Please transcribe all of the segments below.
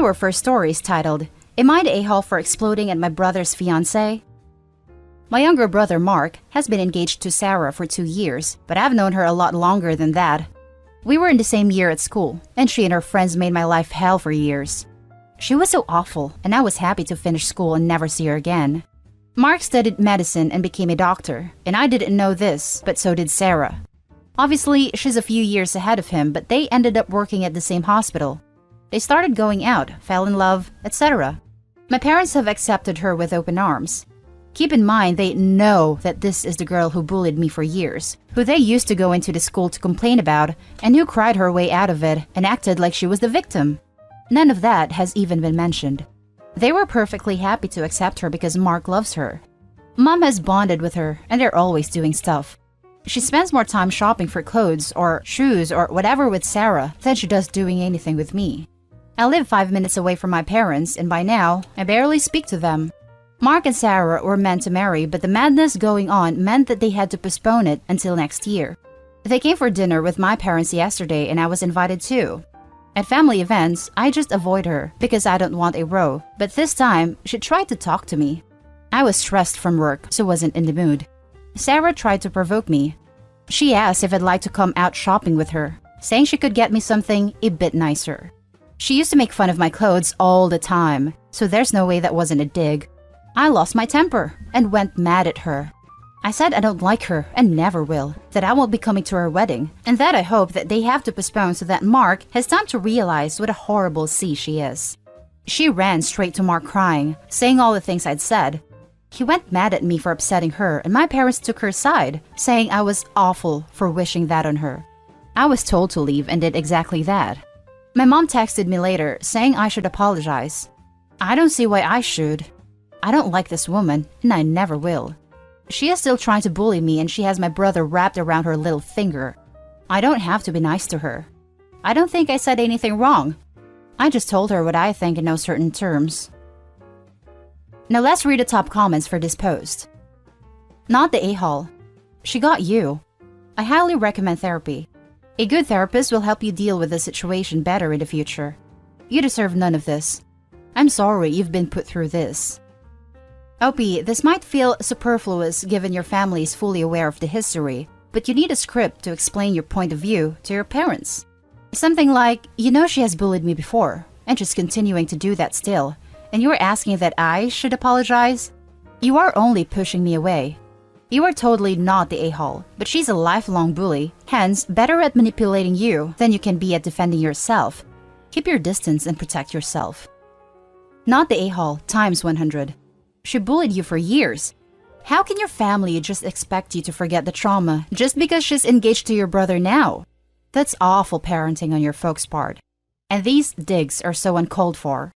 Our first story is titled, Am I the A-hole for exploding at my brother's fiancé? My younger brother, Mark, has been engaged to Sarah for 2 years, but I've known her a lot longer than that. We were in the same year at school, and she and her friends made my life hell for years. She was so awful, and I was happy to finish school and never see her again. Mark studied medicine and became a doctor, and I didn't know this, but so did Sarah. Obviously, she's a few years ahead of him, but they ended up working at the same hospital. They started going out, fell in love, etc. My parents have accepted her with open arms. Keep in mind, they know that this is the girl who bullied me for years, who they used to go into the school to complain about, and who cried her way out of it and acted like she was the victim. None of that has even been mentioned. They were perfectly happy to accept her because Mark loves her. Mom has bonded with her, and they're always doing stuff. She spends more time shopping for clothes or shoes or whatever with Sarah than she does doing anything with me. I live 5 minutes away from my parents, and by now, I barely speak to them. Mark and Sarah were meant to marry, but the madness going on meant that they had to postpone it until next year. They came for dinner with my parents yesterday, and I was invited too. At family events, I just avoid her because I don't want a row, but this time, she tried to talk to me. I was stressed from work, so wasn't in the mood. Sarah tried to provoke me. She asked if I'd like to come out shopping with her, saying she could get me something a bit nicer. She used to make fun of my clothes all the time, so there's no way that wasn't a dig. I lost my temper and went mad at her. I said I don't like her and never will, that I won't be coming to her wedding, and that I hope that they have to postpone so that Mark has time to realize what a horrible C she is. She ran straight to Mark crying, saying all the things I'd said. He went mad at me for upsetting her, and my parents took her side, saying I was awful for wishing that on her. I was told to leave and did exactly that. My mom texted me later, saying I should apologize. I don't see why I should. I don't like this woman, and I never will. She is still trying to bully me, and she has my brother wrapped around her little finger. I don't have to be nice to her. I don't think I said anything wrong. I just told her what I think in no certain terms. Now let's read the top comments for this post. Not the a-hole. She got you. I highly recommend therapy. A good therapist will help you deal with the situation better in the future. You deserve none of this. I'm sorry you've been put through this. OP, this might feel superfluous given your family is fully aware of the history, but you need a script to explain your point of view to your parents. Something like, you know she has bullied me before, and she's continuing to do that still, and you are asking that I should apologize? You are only pushing me away. You are totally not the a-hole, but she's a lifelong bully, hence better at manipulating you than you can be at defending yourself. Keep your distance and protect yourself. Not the a-hole times 100. She bullied you for years. How can your family just expect you to forget the trauma just because she's engaged to your brother now? That's awful parenting on your folks' part. And these digs are so uncalled for.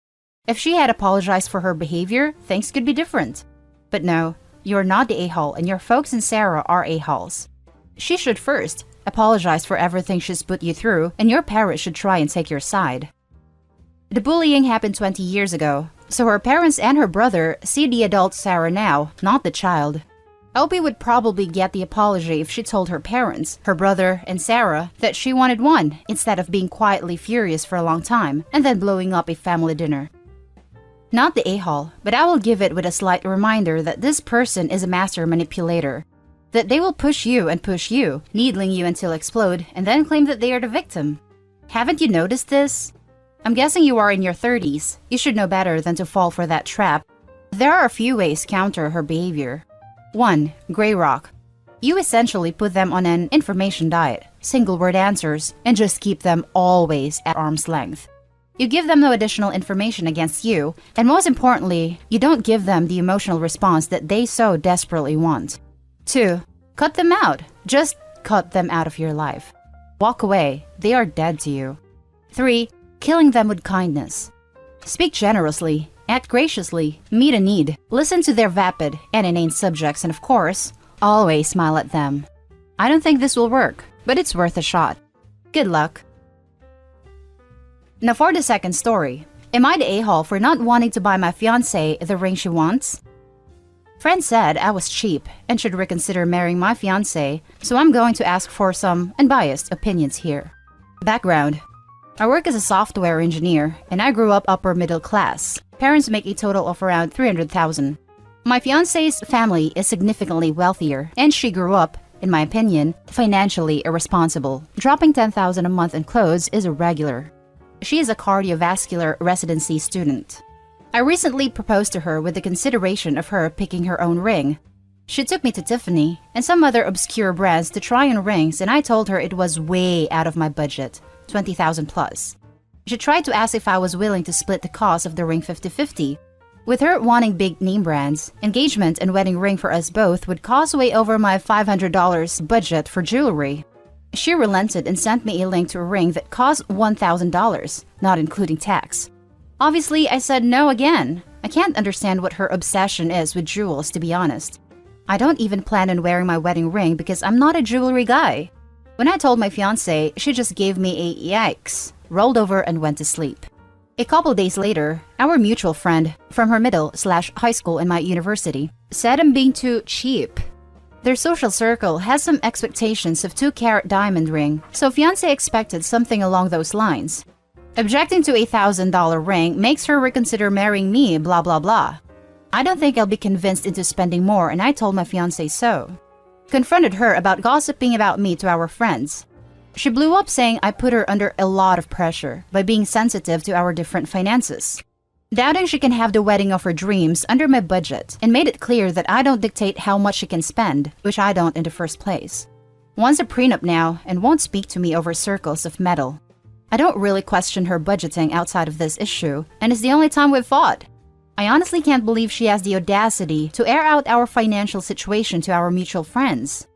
If she had apologized for her behavior, things could be different. But no, you're not the a-hole, and your folks and Sarah are a-holes. She should first apologize for everything she's put you through, and your parents should try and take your side. The bullying happened 20 years ago, so her parents and her brother see the adult Sarah now, not the child. Opie would probably get the apology if she told her parents, her brother, and Sarah that she wanted one, instead of being quietly furious for a long time and then blowing up a family dinner. Not the a-hole, but I will give it with a slight reminder that this person is a master manipulator. That they will push you, needling you until explode, and then claim that they are the victim. Haven't you noticed this? I'm guessing you are in your 30s. You should know better than to fall for that trap. There are a few ways to counter her behavior. 1. Gray rock. You essentially put them on an information diet, single-word answers, and just keep them always at arm's length. You give them no additional information against you, and most importantly, you don't give them the emotional response that they so desperately want. 2. Cut them out. Just cut them out of your life. Walk away. They are dead to you. 3. Killing them with kindness. Speak generously, act graciously, meet a need, listen to their vapid and inane subjects, and of course, always smile at them. I don't think this will work, but it's worth a shot. Good luck. Now for the second story. Am I the a-hole for not wanting to buy my fiancé the ring she wants? Friend said I was cheap and should reconsider marrying my fiancé, so I'm going to ask for some unbiased opinions here. Background. I work as a software engineer, and I grew up upper middle class. Parents make a total of around 300,000. My fiancé's family is significantly wealthier, and she grew up, in my opinion, financially irresponsible. Dropping 10,000 a month in clothes is irregular. She is a cardiovascular residency student. I recently proposed to her with the consideration of her picking her own ring. She took me to Tiffany and some other obscure brands to try on rings, and I told her it was way out of my budget, 20,000 plus. She tried to ask if I was willing to split the cost of the ring 50-50. With her wanting big name brands, engagement and wedding ring for us both would cost way over my $500 budget for jewelry. She relented and sent me a link to a ring that cost $1,000, not including tax. Obviously, I said no again. I can't understand what her obsession is with jewels, to be honest. I don't even plan on wearing my wedding ring because I'm not a jewelry guy. When I told my fiancé, she just gave me a yikes, rolled over and went to sleep. A couple days later, our mutual friend from her middle/high school and my university said I'm being too cheap. Their social circle has some expectations of 2-carat diamond ring, so fiancé expected something along those lines. Objecting to a $1,000 ring makes her reconsider marrying me, blah blah blah. I don't think I'll be convinced into spending more, and I told my fiancé so. Confronted her about gossiping about me to our friends. She blew up saying I put her under a lot of pressure by being sensitive to our different finances. Doubting she can have the wedding of her dreams under my budget, and made it clear that I don't dictate how much she can spend, which I don't in the first place. Wants a prenup now and won't speak to me over circles of metal. I don't really question her budgeting outside of this issue, and it's the only time we've fought. I honestly can't believe she has the audacity to air out our financial situation to our mutual friends.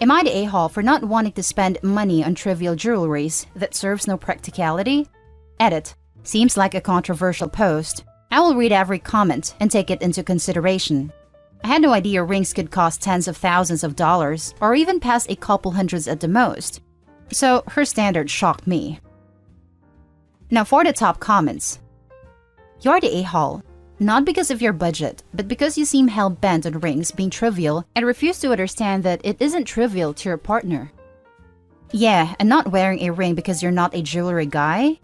Am I the a-hole for not wanting to spend money on trivial jewelries that serves no practicality? Edit. Seems like a controversial post. I will read every comment and take it into consideration. I had no idea rings could cost tens of thousands of dollars or even past a couple hundreds at the most. So her standard shocked me. Now for the top comments. You're the a-hole. Not because of your budget, but because you seem hell-bent on rings being trivial and refuse to understand that it isn't trivial to your partner. Yeah, and not wearing a ring because you're not a jewelry guy?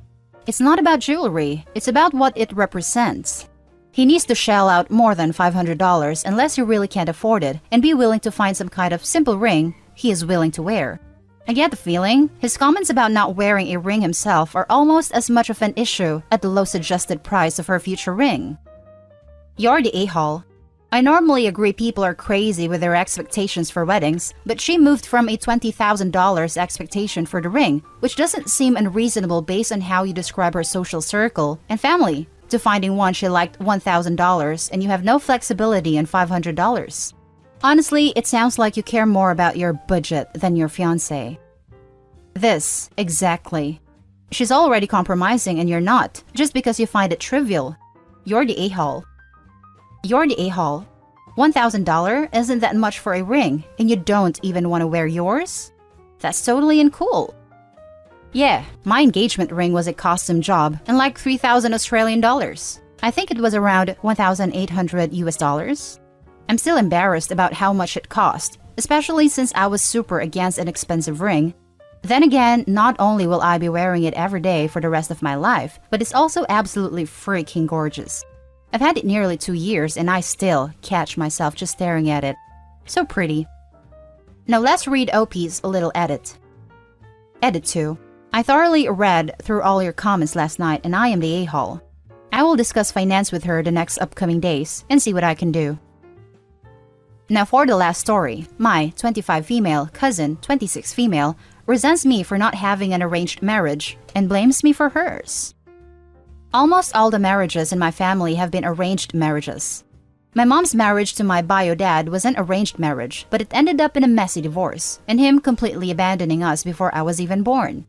It's not about jewelry, it's about what it represents. He needs to shell out more than $500 unless he really can't afford it and be willing to find some kind of simple ring he is willing to wear. I get the feeling his comments about not wearing a ring himself are almost as much of an issue at the low suggested price of her future ring. You're the a-hole. I normally agree people are crazy with their expectations for weddings, but she moved from a $20,000 expectation for the ring, which doesn't seem unreasonable based on how you describe her social circle and family, to finding one she liked $1,000 and you have no flexibility in $500. Honestly, it sounds like you care more about your budget than your fiancé. This, exactly. She's already compromising and you're not, just because you find it trivial. You're the a-hole. You're the a-hole. $1,000 isn't that much for a ring, and you don't even want to wear yours? That's totally uncool. Yeah, my engagement ring was a custom job and like 3,000 Australian dollars. I think it was around 1,800 US dollars. I'm still embarrassed about how much it cost, especially since I was super against an expensive ring. Then again, not only will I be wearing it every day for the rest of my life, but it's also absolutely freaking gorgeous. I've had it nearly 2 years and I still catch myself just staring at it. So pretty. Now let's read OP's little edit. Edit 2. I thoroughly read through all your comments last night and I am the a-hole. I will discuss finance with her the next upcoming days and see what I can do. Now for the last story, my 25 female cousin, 26 female, resents me for not having an arranged marriage and blames me for hers. Almost all the marriages in my family have been arranged marriages. My mom's marriage to my bio dad was an arranged marriage, but it ended up in a messy divorce, and him completely abandoning us before I was even born.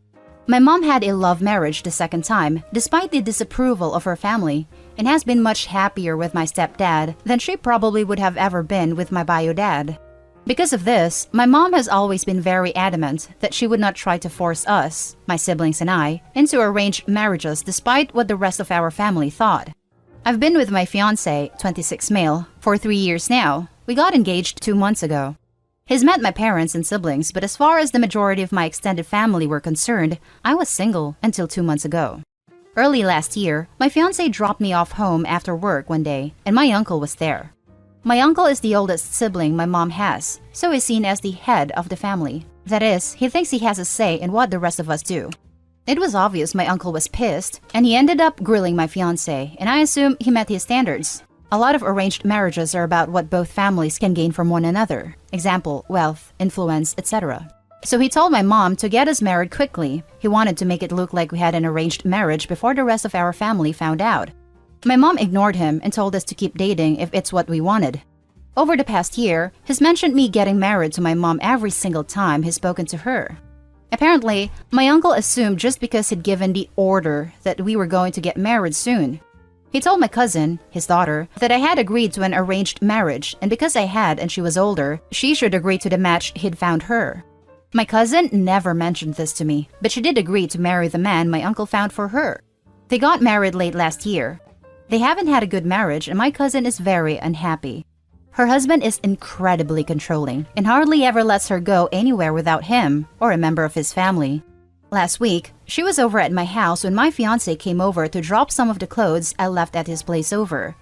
My mom had a love marriage the second time, despite the disapproval of her family, and has been much happier with my stepdad than she probably would have ever been with my bio dad. Because of this, my mom has always been very adamant that she would not try to force us, my siblings and I, into arranged marriages despite what the rest of our family thought. I've been with my fiancé, 26 male, for 3 years now. We got engaged 2 months ago. He's met my parents and siblings, but as far as the majority of my extended family were concerned, I was single until 2 months ago. Early last year, my fiancé dropped me off home after work one day, and my uncle was there. My uncle is the oldest sibling my mom has, so is seen as the head of the family. That is, he thinks he has a say in what the rest of us do. It was obvious my uncle was pissed, and he ended up grilling my fiancé, and I assume he met his standards. A lot of arranged marriages are about what both families can gain from one another. Example, wealth, influence, etc. So he told my mom to get us married quickly. He wanted to make it look like we had an arranged marriage before the rest of our family found out. My mom ignored him and told us to keep dating if it's what we wanted. Over the past year, he's mentioned me getting married to my mom every single time he's spoken to her. Apparently, my uncle assumed just because he'd given the order that we were going to get married soon. He told my cousin, his daughter, that I had agreed to an arranged marriage, and because I had and she was older, she should agree to the match he'd found her. My cousin never mentioned this to me, but she did agree to marry the man my uncle found for her. They got married late last year. They haven't had a good marriage, and my cousin is very unhappy. Her husband is incredibly controlling and hardly ever lets her go anywhere without him or a member of his family. Last week, she was over at my house when my fiancé came over to drop some of the clothes I left at his place over.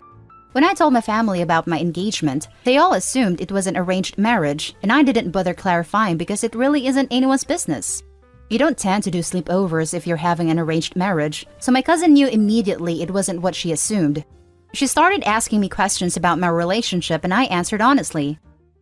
When I told my family about my engagement, they all assumed it was an arranged marriage, and I didn't bother clarifying because it really isn't anyone's business. You don't tend to do sleepovers if you're having an arranged marriage, so my cousin knew immediately it wasn't what she assumed. She started asking me questions about my relationship, and I answered honestly.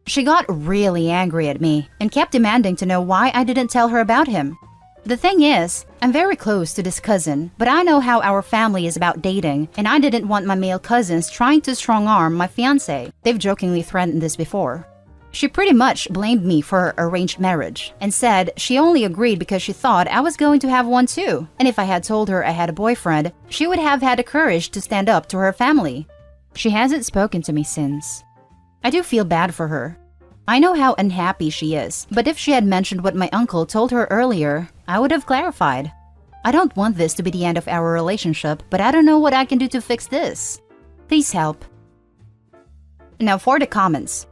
She got really angry at me and kept demanding to know why I didn't tell her about him. The thing is, I'm very close to this cousin, but I know how our family is about dating, and I didn't want my male cousins trying to strong-arm my fiancé. They've jokingly threatened this before. She pretty much blamed me for her arranged marriage and said she only agreed because she thought I was going to have one too, and if I had told her I had a boyfriend, she would have had the courage to stand up to her family. She hasn't spoken to me since. I do feel bad for her. I know how unhappy she is, but if she had mentioned what my uncle told her earlier, I would have clarified. I don't want this to be the end of our relationship, but I don't know what I can do to fix this. Please help. Now for the comments.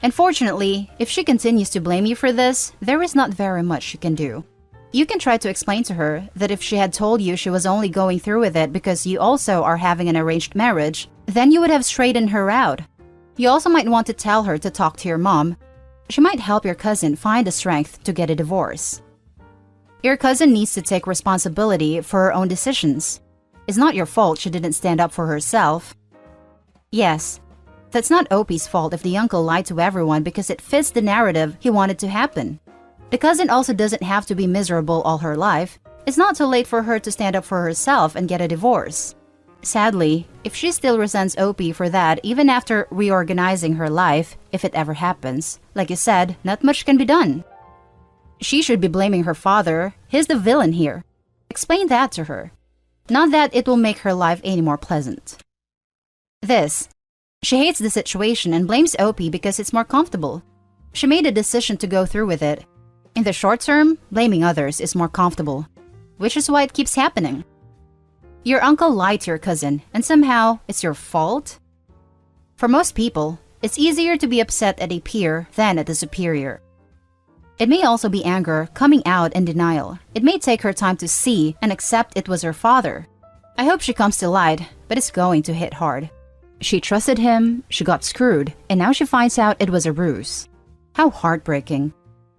Unfortunately, if she continues to blame you for this, there is not very much you can do. You can try to explain to her that if she had told you she was only going through with it because you also are having an arranged marriage, then you would have straightened her out. You also might want to tell her to talk to your mom. She might help your cousin find the strength to get a divorce. Your cousin needs to take responsibility for her own decisions. It's not your fault she didn't stand up for herself. Yes, that's not Opie's fault if the uncle lied to everyone because it fits the narrative he wanted to happen. The cousin also doesn't have to be miserable all her life. It's not too late for her to stand up for herself and get a divorce. Sadly, if she still resents Opie for that even after reorganizing her life, if it ever happens, like you said, not much can be done. She should be blaming her father. He's the villain here. Explain that to her. Not that it will make her life any more pleasant. She hates the situation and blames Opie because it's more comfortable. She made a decision to go through with it. In the short term, blaming others is more comfortable, which is why it keeps happening. Your uncle lied to your cousin, and somehow it's your fault? For most people, it's easier to be upset at a peer than at a superior. It may also be anger, coming out, and denial. It may take her time to see and accept it was her father. I hope she comes to light, but it's going to hit hard. She trusted him, she got screwed, and now she finds out it was a ruse. How heartbreaking.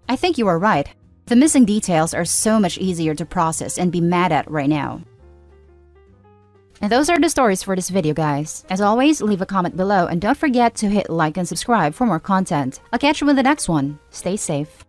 I think you are right. The missing details are so much easier to process and be mad at right now. And those are the stories for this video, guys. As always, leave a comment below and don't forget to hit like and subscribe for more content. I'll catch you in the next one. Stay safe.